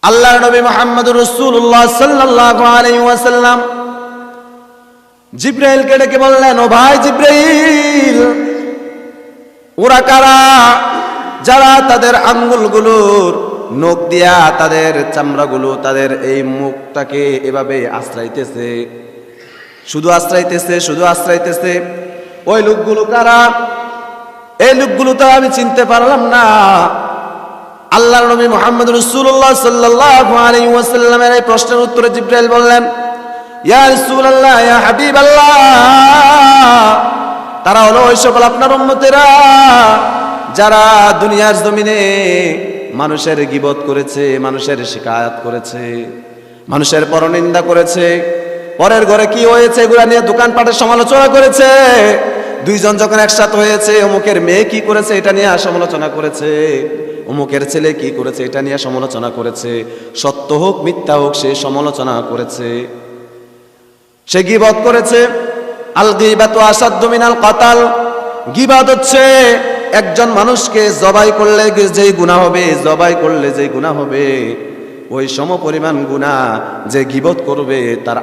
আল্লাহর নবী মুহাম্মদুর রাসূলুল্লাহ সাল্লাল্লাহু আলাইহি ওয়াসাল্লাম জিবরাইলকে ডেকে বললেন, ও ভাই জিবরাইল, ওরা কারা যারা তাদের আঙ্গুলগুলোর নখ দিয়া তাদের চামড়াগুলো তাদের এই মুখটাকে এভাবে আশ্রাইতেছে, শুধু আশ্রাইতেছে। ওই লোকগুলো কারা? এই লোকগুলো তো আমি চিনতে পারলাম না। আল্লাহর নবী মুহাম্মদ রাসূলুল্লাহ সাল্লাল্লাহু আলাইহি ওয়াসাল্লামের এই প্রশ্নের উত্তরে জিবরাইল বললেন, ইয়া রাসূলুল্লাহ, ইয়া হাবিবাল্লাহ, তারা হলো ওই সকল আপনার উম্মতেরা যারা দুনিয়ার জমিনে মানুষের গীবত করেছে, মানুষের শিকায়াত করেছে, মানুষের পরনিন্দা করেছে, পরের ঘরে কি হয়েছে এগুলা নিয়ে দোকানপাটের সমালোচনা করেছে, দুইজন যখন একসাথে হয়েছে অমুকের মেয়ে কি করেছে এটা নিয়ে সমালোচনা করেছে, অমুকের ছেলে কি করেছে এটা নিয়ে সমালোচনা করেছে, সত্য হোক মিথ্যা হোক সে সমালোচনা করেছে, সে গীবত করেছে। আল গীবাতু আসাদ্দু মিনাল কতাল, গীবত হচ্ছে একজন মানুষকে জবাই করলে যেই গুনাহ হবে ওই সমপরিমাণ গুনাহ যে গীবত করবে তার